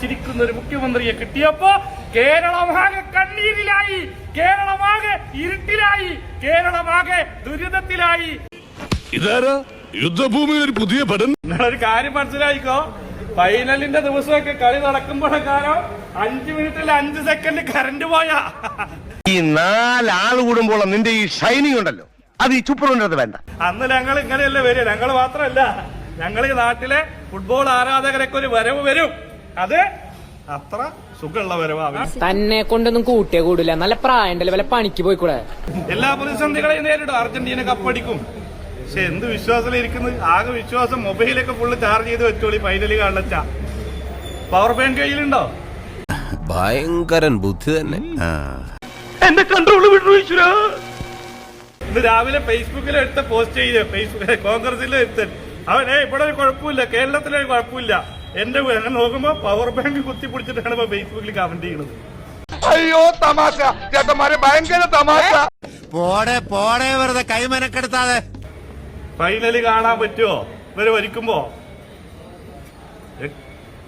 ചിരിക്കുന്ന ഒരു മുഖ്യമന്ത്രിയെ കിട്ടിയപ്പോ കേരളമാകെ കണ്ണീരിലായി, കേരളമാകെ ഇരുട്ടിലായി, കേരളമാകെ ദുരിതത്തിലായി. ഇതാരാ യുദ്ധഭൂമിയിൽ ഒരു പുതിയ പടം? നിങ്ങളൊരു കാര്യം മനസ്സിലായിക്കോ, ഫൈനലിന്റെ ദിവസമൊക്കെ കളി നടക്കുമ്പോഴെക്കാലം 5 മിനിറ്റിൽ 5 സെക്കൻഡ് കറണ്ട് പോയാ ഈ 4 ആള് കൂടുമ്പോൾ നിന്റെ ഈ ഷൈനിങ് ഉണ്ടല്ലോ, അത് ഈ ചുപ്പറുണ്ടത് വേണ്ട. അന്ന് ഞങ്ങൾ ഇങ്ങനെയല്ലേ വരിക. ഞങ്ങൾ മാത്രമല്ല, ഞങ്ങൾ ഈ നാട്ടിലെ ഫുട്ബോൾ ആരാധകരൊക്കെ ഒരു വരവ് വരും. അത് അത്ര സുഖമുള്ള വരവാണ്. തന്നെ കൊണ്ടൊന്നും കൂട്ടിയേ കൂടില്ല. നല്ല പ്രായണ്ടല്ലേ, വല്ല പണിക്ക് പോയിക്കൂടെ. എല്ലാ പ്രതിസന്ധികളെയും നേരിടും. അർജന്റീന കപ്പടിക്കും. പക്ഷെ എന്ത് വിശ്വാസത്തിലിരിക്കുന്നത്? ആകെ വിശ്വാസം മൊബൈലൊക്കെ ഫുള്ള് ചാർജ് ചെയ്ത് വെച്ചോളി. ഫൈനലി കാണച്ച പവർ ബാങ്ക് കയ്യിലുണ്ടോ? ഭയങ്കരൻ ബുദ്ധി തന്നെ. എന്റെ കൺട്രോൾ വിട്ടു. ഇന്ന് രാവിലെ ഫേസ്ബുക്കിൽ എടുത്ത പോസ്റ്റ് ചെയ്ത്, ഫേസ്ബുക്കിലെ കോൺഗ്രസിലെ എടുത്ത് അവനെ ഇവിടെ ഒരു കുഴപ്പമില്ല, കേരളത്തിലൊരു കുഴപ്പമില്ല. എന്റെ നോക്കുമ്പോ പവർ ബാങ്ക് കുത്തിപ്പിടിച്ചിട്ടാണ് ഇപ്പൊ ഫേസ്ബുക്കിൽ കമന്റ് ചെയ്യുന്നത്. അയ്യോ തമാശ ചേട്ടന്മാരെ, ഭയങ്കര തമാശ. പോടെ പോടെ വെറുതെ കൈമനക്കെടുത്താതെ. ഫൈനലി കാണാൻ പറ്റുമോ ഇവര് വരിക്കുമ്പോ?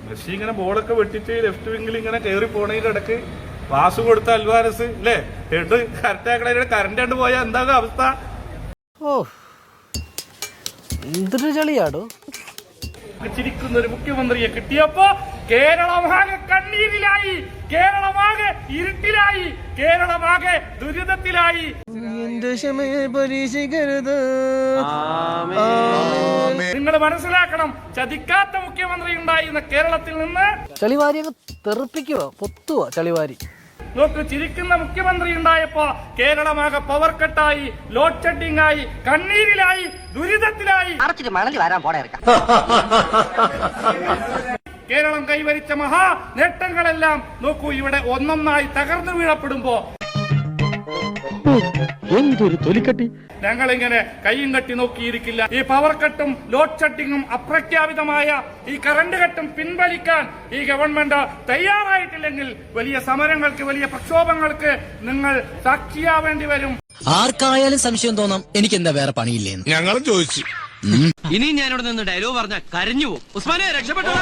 മെസ്സി ഇങ്ങനെ ബോളൊക്കെ വെട്ടിച്ച് ലെഫ്റ്റ് വിങ്ങിൽ ഇങ്ങനെ കയറി പോണതിന്റെ ഇടക്ക് പാസ് കൊടുത്ത അൽവാരസ് അല്ലേ ഹെഡ് കറക്റ്റാക്കണ കറണ്ട് കണ്ടു പോയാൽ എന്താകും അവസ്ഥ? ഓ എന്തൊരു ചളിയാടോ. ചിരിക്കുന്ന ഒരു മുഖ്യമന്ത്രിയെ കിട്ടിയപ്പോ കേരളമാകെ കണ്ണീരിലായി, കേരളമാകെ ഇരുട്ടിലായി, കേരളമാകെ ദുരിതത്തിലായി. എന്റെ ക്ഷമയെ പരീക്ഷിക്കരുത്. നിങ്ങൾ മനസ്സിലാക്കണം, ചതിക്കാത്ത മുഖ്യമന്ത്രി ഉണ്ടായിരുന്ന കേരളത്തിൽ നിന്ന് ചളിവാരി അങ്ങ് തെറിപ്പിക്കുവോ, പൊത്തുവോ ചളിവാരി. നോക്ക്, ചിരിക്കുന്ന മുഖ്യമന്ത്രി ഉണ്ടായപ്പോ കേരളമാകെ പവർ കട്ടായി, ലോഡ് ഷെഡിംഗ് ആയി, കണ്ണീരിലായി, ദുരിതത്തിലായി. കേരളം കൈവരിച്ച മഹാ നേട്ടങ്ങളെല്ലാം നോക്കൂ ഇവിടെ ഒന്നൊന്നായി തകർന്നു വീഴപ്പെടുമ്പോ എന്തൊരു തൊലിക്കട്ടി. ഞങ്ങളിങ്ങനെ കൈയും കെട്ടി നോക്കിയിരിക്കില്ല. ഈ പവർ കട്ടും ലോഡ് ഷെഡിങ്ങും അപ്രഖ്യാപിതമായ ഈ കറണ്ട് കട്ടും പിൻവലിക്കാൻ ഈ ഗവൺമെന്റ് തയ്യാറായിട്ടില്ലെങ്കിൽ വലിയ സമരങ്ങൾക്ക്, വലിയ പ്രക്ഷോഭങ്ങൾക്ക് നിങ്ങൾ സാക്ഷിയാവേണ്ടി വരും. ആർക്കായാലും സംശയം തോന്നാം എനിക്ക് എന്താ വേറെ പണിയില്ലേന്ന്. ഞങ്ങളും ചോദിച്ചു. ഇനി ഞാനിവിടെ നിന്ന് ഡയലോഗ് പറഞ്ഞ കരഞ്ഞു പോകും. ഉസ്മാനെ രക്ഷപ്പെട്ടോ.